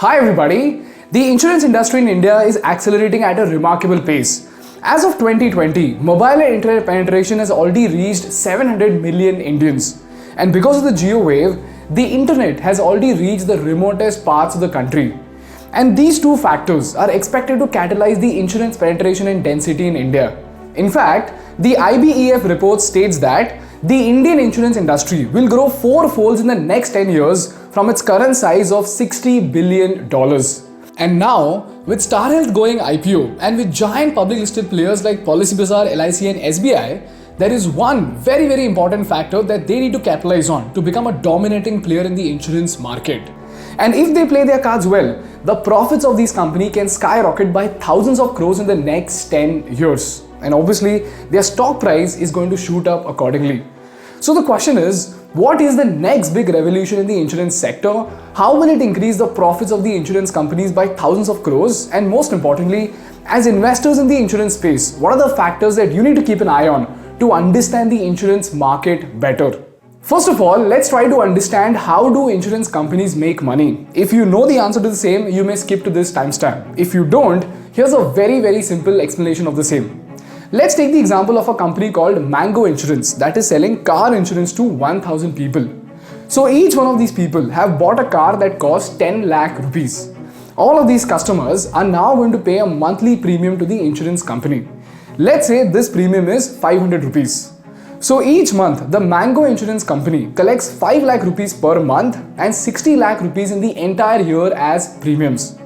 Hi everybody! The insurance industry in India is accelerating at a remarkable pace. As of 2020, mobile and internet penetration has already reached 700 million Indians. And because of the Geo wave, the internet has already reached the remotest parts of the country. And these two factors are expected to catalyze the insurance penetration and density in India. In fact, the IBEF report states that the Indian insurance industry will grow fourfold in the next 10 years from its current size of $60 billion. And now, with Star Health going IPO and with giant public listed players like bazaar, LIC and SBI, there is one very important factor that they need to capitalize on to become a dominating player in the insurance market. And if they play their cards well, the profits of these companies can skyrocket by thousands of crores in the next 10 years. And obviously, their stock price is going to shoot up accordingly. So the question is, what is the next big revolution in the insurance sector? How will it increase the profits of the insurance companies by thousands of crores? And most importantly, as investors in the insurance space, what are the factors that you need to keep an eye on to understand the insurance market better? First of all, let's try to understand how do insurance companies make money. If you know the answer to the same, you may skip to this timestamp. If you don't, here's a very simple explanation of the same. Let's take the example of a company called Mango Insurance that is selling car insurance to 1000 people. So each one of these people have bought a car that costs 10 lakh rupees. All of these customers are now going to pay a monthly premium to the insurance company. Let's say this premium is 500 rupees. So each month the Mango Insurance company collects 5 lakh rupees per month and 60 lakh rupees in the entire year as premiums.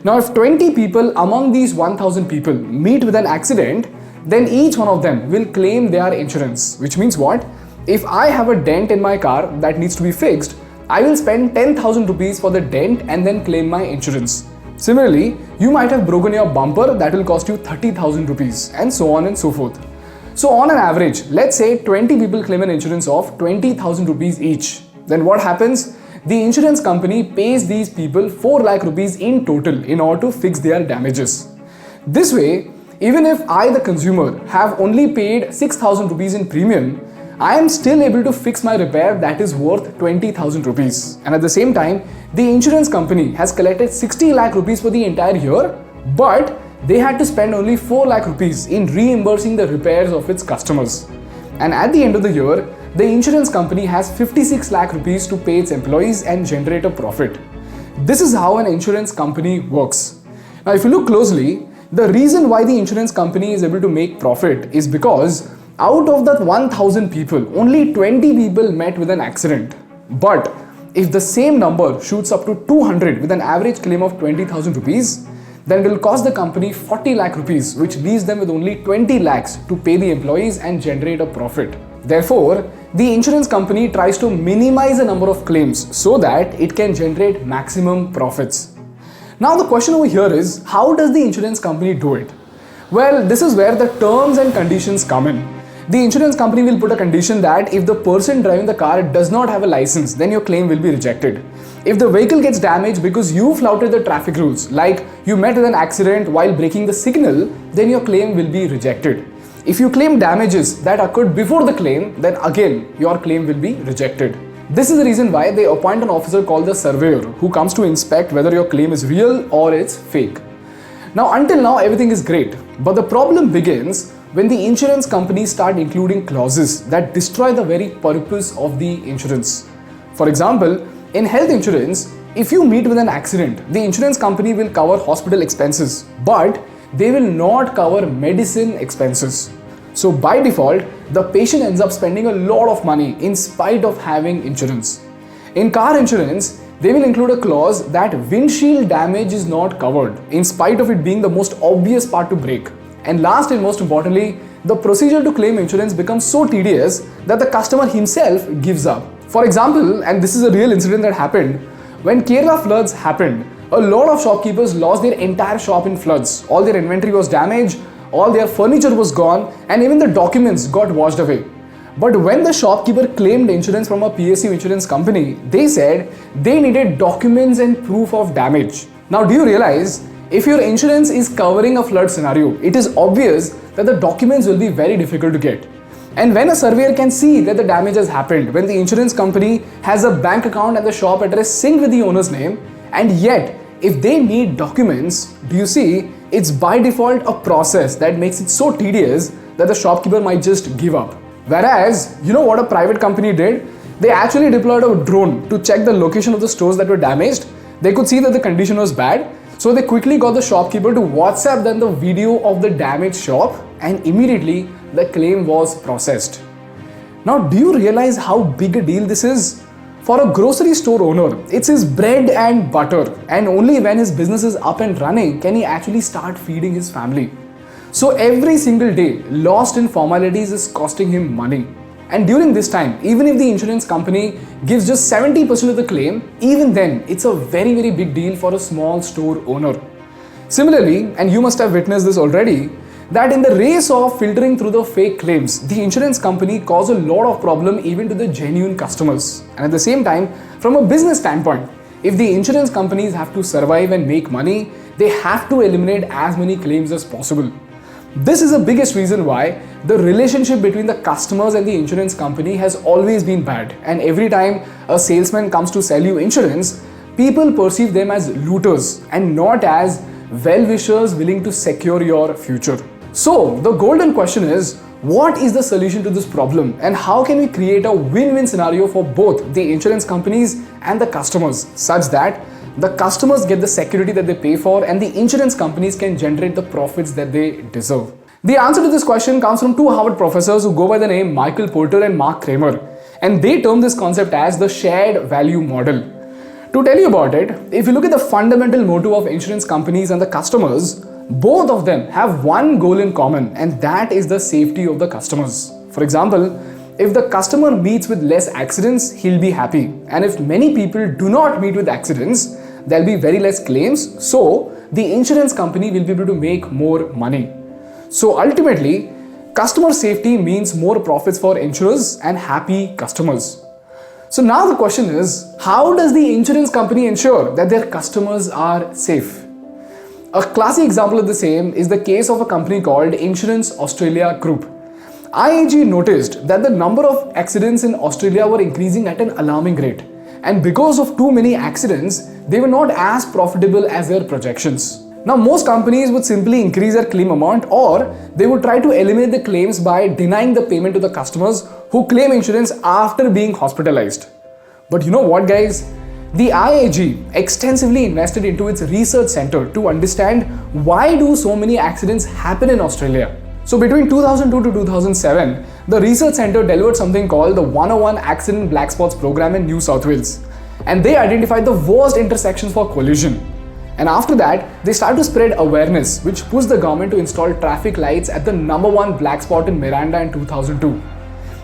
Now if 20 people among these 1000 people meet with an accident, then each one of them will claim their insurance. Which means what? If I have a dent in my car that needs to be fixed, I will spend 10,000 rupees for the dent and then claim my insurance. Similarly, you might have broken your bumper that will cost you 30,000 rupees and so on and so forth. So on an average, let's say 20 people claim an insurance of 20,000 rupees each. Then what happens? The insurance company pays these people 4 lakh rupees in total in order to fix their damages. This way, even if I, the consumer, have only paid 6,000 rupees in premium, I am still able to fix my repair that is worth 20,000 rupees. And at the same time, the insurance company has collected 60 lakh rupees for the entire year, but they had to spend only 4 lakh rupees in reimbursing the repairs of its customers. And at the end of the year, the insurance company has 56 lakh rupees to pay its employees and generate a profit. This is how an insurance company works. Now, if you look closely, the reason why the insurance company is able to make profit is because out of that 1000 people, only 20 people met with an accident. But if the same number shoots up to 200 with an average claim of 20,000 rupees, then it will cost the company 40 lakh rupees, which leaves them with only 20 lakhs to pay the employees and generate a profit. Therefore, the insurance company tries to minimize the number of claims so that it can generate maximum profits. Now the question over here is, how does the insurance company do it? Well, this is where the terms and conditions come in. The insurance company will put a condition that if the person driving the car does not have a license, then your claim will be rejected. If the vehicle gets damaged because you flouted the traffic rules, like you met with an accident while breaking the signal, then your claim will be rejected. If you claim damages that occurred before the claim, then again your claim will be rejected. This is the reason why they appoint an officer called the surveyor who comes to inspect whether your claim is real or it's fake. Now until now everything is great, but the problem begins when the insurance companies start including clauses that destroy the very purpose of the insurance. For example, in health insurance, if you meet with an accident, the insurance company will cover hospital expenses, but they will not cover medicine expenses. So by default, the patient ends up spending a lot of money in spite of having insurance. In car insurance, they will include a clause that windshield damage is not covered in spite of it being the most obvious part to break. And last and most importantly, the procedure to claim insurance becomes so tedious that the customer himself gives up. For example, and this is a real incident that happened, when Kerala floods happened, a lot of shopkeepers lost their entire shop in floods. All their inventory was damaged, all their furniture was gone, and even the documents got washed away. But when the shopkeeper claimed insurance from a PSU insurance company, they said they needed documents and proof of damage. Now do you realize, if your insurance is covering a flood scenario, it is obvious that the documents will be very difficult to get. And when a surveyor can see that the damage has happened, when the insurance company has a bank account and the shop address synced with the owner's name, and yet if they need documents, do you see, it's by default a process that makes it so tedious that the shopkeeper might just give up. Whereas, you know what a private company did? They actually deployed a drone to check the location of the stores that were damaged. They could see that the condition was bad, so they quickly got the shopkeeper to WhatsApp them the video of the damaged shop, and immediately the claim was processed. Now, do you realize how big a deal this is? For a grocery store owner, it's his bread and butter, and only when his business is up and running can he actually start feeding his family. So every single day, lost in formalities is costing him money. And during this time, even if the insurance company gives just 70% of the claim, even then, it's a very, very big deal for a small store owner. Similarly, and you must have witnessed this already, that in the race of filtering through the fake claims, the insurance company cause a lot of problem even to the genuine customers. And at the same time, from a business standpoint, if the insurance companies have to survive and make money, they have to eliminate as many claims as possible. This is the biggest reason why the relationship between the customers and the insurance company has always been bad. And every time a salesman comes to sell you insurance, people perceive them as looters and not as well-wishers willing to secure your future. So, the golden question is, what is the solution to this problem and how can we create a win-win scenario for both the insurance companies and the customers, such that the customers get the security that they pay for and the insurance companies can generate the profits that they deserve? The answer to this question comes from two Harvard professors who go by the name Michael Porter and Mark Kramer, and they term this concept as the shared value model. To tell you about it, if you look at the fundamental motive of insurance companies and the customers, both of them have one goal in common, and that is the safety of the customers. For example, if the customer meets with less accidents, he'll be happy. And if many people do not meet with accidents, there'll be very less claims, so the insurance company will be able to make more money. So ultimately, customer safety means more profits for insurers and happy customers. So now the question is, how does the insurance company ensure that their customers are safe? A classic example of the same is the case of a company called Insurance Australia Group. IAG noticed that the number of accidents in Australia were increasing at an alarming rate. And because of too many accidents, they were not as profitable as their projections. Now, most companies would simply increase their claim amount, or they would try to eliminate the claims by denying the payment to the customers who claim insurance after being hospitalized. But you know what, guys? The IAG extensively invested into its research center to understand why do so many accidents happen in Australia. So between 2002 to 2007, the research center delivered something called the 101 Accident Black Spots program in New South Wales. And they identified the worst intersections for collision. And after that, they started to spread awareness, which pushed the government to install traffic lights at the #1 black spot in Miranda in 2002.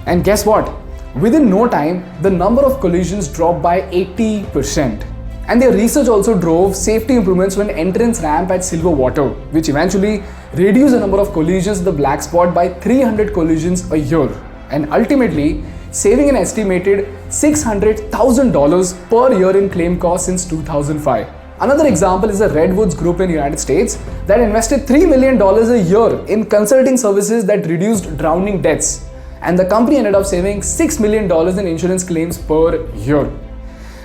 And guess what? Within no time, the number of collisions dropped by 80%. And their research also drove safety improvements to an entrance ramp at Silver Water, which eventually reduced the number of collisions at the black spot by 300 collisions a year, and ultimately saving an estimated $600,000 per year in claim costs since 2005. Another example is the Redwoods Group in the United States that invested $3 million a year in consulting services that reduced drowning deaths. And the company ended up saving $6 million in insurance claims per year.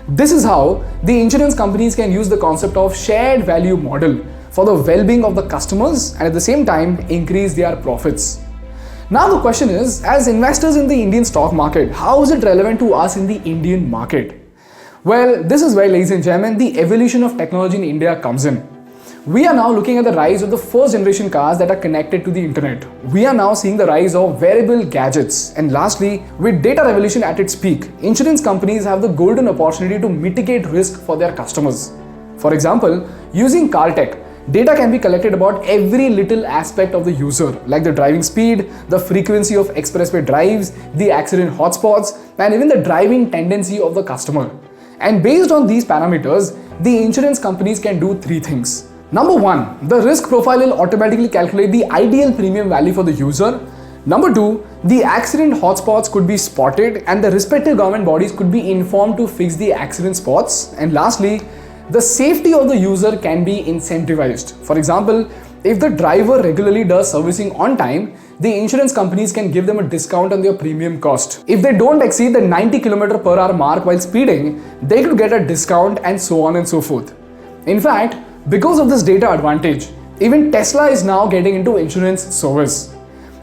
This is how the insurance companies can use the concept of shared value model for the well-being of the customers and at the same time increase their profits. Now the question is, as investors in the Indian stock market, how is it relevant to us in the Indian market? Well, this is where, ladies and gentlemen, the evolution of technology in India comes in. We are now looking at the rise of the first generation cars that are connected to the internet. We are now seeing the rise of wearable gadgets. And lastly, with data revolution at its peak, insurance companies have the golden opportunity to mitigate risk for their customers. For example, using car tech, data can be collected about every little aspect of the user, like the driving speed, the frequency of expressway drives, the accident hotspots, and even the driving tendency of the customer. And based on these parameters, the insurance companies can do three things. Number one, the risk profile will automatically calculate the ideal premium value for the user. Number two, the accident hotspots could be spotted and the respective government bodies could be informed to fix the accident spots. And lastly, the safety of the user can be incentivized. For example, if the driver regularly does servicing on time, the insurance companies can give them a discount on their premium cost. If they don't exceed the 90 km/h mark while speeding, they could get a discount, and so on and so forth. In fact, because of this data advantage, even Tesla is now getting into insurance service.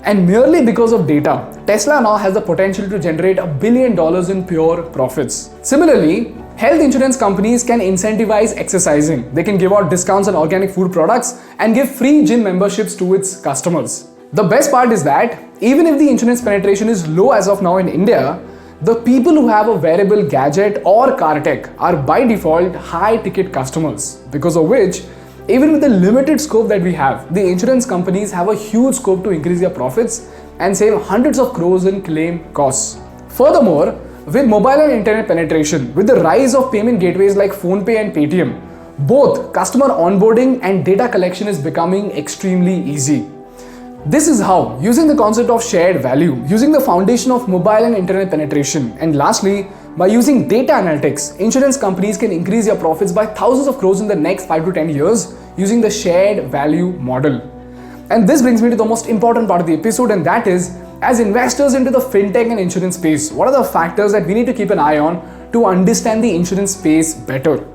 And merely because of data, Tesla now has the potential to generate $1 billion in pure profits. Similarly, health insurance companies can incentivize exercising. They can give out discounts on organic food products and give free gym memberships to its customers. The best part is that even if the insurance penetration is low as of now in India, the people who have a wearable gadget or car tech are by default high ticket customers, because of which, even with the limited scope that we have, the insurance companies have a huge scope to increase their profits and save hundreds of crores in claim costs. Furthermore, with mobile and internet penetration, with the rise of payment gateways like PhonePe and Paytm, both customer onboarding and data collection is becoming extremely easy. This is how, using the concept of shared value, using the foundation of mobile and internet penetration, and lastly, by using data analytics, insurance companies can increase their profits by thousands of crores in the next 5 to 10 years using the shared value model. And this brings me to the most important part of the episode, and that is, as investors into the fintech and insurance space, what are the factors that we need to keep an eye on to understand the insurance space better?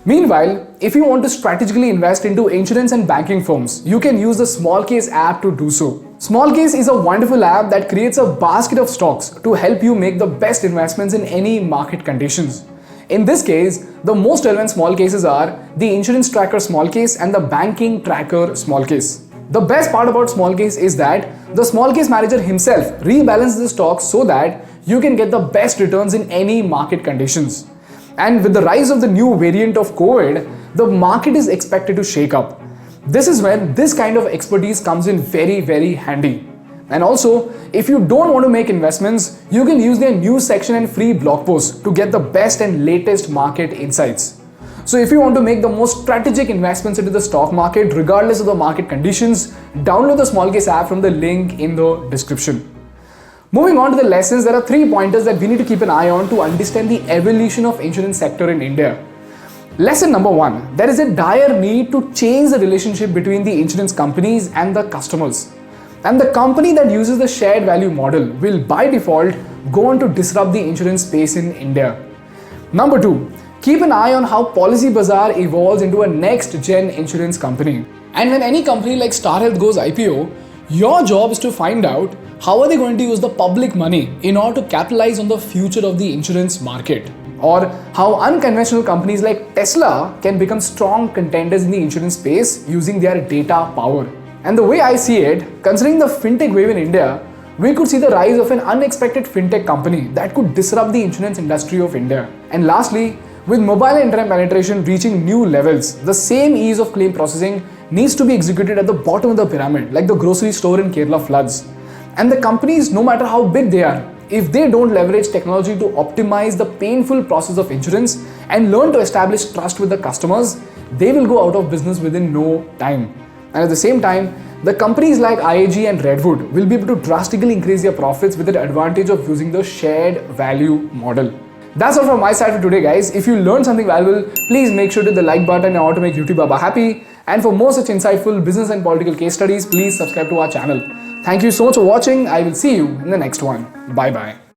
Meanwhile, if you want to strategically invest into insurance and banking firms, you can use the Small Case app to do so. Small Case is a wonderful app that creates a basket of stocks to help you make the best investments in any market conditions. In this case, the most relevant small cases are the insurance tracker small case and the banking tracker small case. The best part about small case is that the small case manager himself rebalances the stocks so that you can get the best returns in any market conditions. And with the rise of the new variant of COVID, the market is expected to shake up. This is when this kind of expertise comes in very, very handy. And also, if you don't want to make investments, you can use their news section and free blog posts to get the best and latest market insights. So if you want to make the most strategic investments into the stock market, regardless of the market conditions, download the Small Case app from the link in the description. Moving on to the lessons, there are 3 pointers that we need to keep an eye on to understand the evolution of insurance sector in India. Lesson number 1, there is a dire need to change the relationship between the insurance companies and the customers. And the company that uses the shared value model will by default go on to disrupt the insurance space in India. Number 2, keep an eye on how Policy Bazaar evolves into a next-gen insurance company. And when any company like Star Health goes IPO, your job is to find out how are they going to use the public money in order to capitalize on the future of the insurance market, or how unconventional companies like Tesla can become strong contenders in the insurance space using their data power. And the way I see it, considering the fintech wave in India, we could see the rise of an unexpected fintech company that could disrupt the insurance industry of India. And lastly, with mobile and internet penetration reaching new levels, the same ease of claim processing needs to be executed at the bottom of the pyramid, like the grocery store in Kerala floods. And the companies, no matter how big they are, if they don't leverage technology to optimize the painful process of insurance and learn to establish trust with the customers, they will go out of business within no time. And at the same time, the companies like IAG and Redwood will be able to drastically increase their profits with the advantage of using the shared value model. That's all from my side for today, guys. If you learned something valuable, please make sure to hit the like button in order to make YouTube Baba happy. And for more such insightful business and political case studies, please subscribe to our channel. Thank you so much for watching. I will see you in the next one. Bye bye.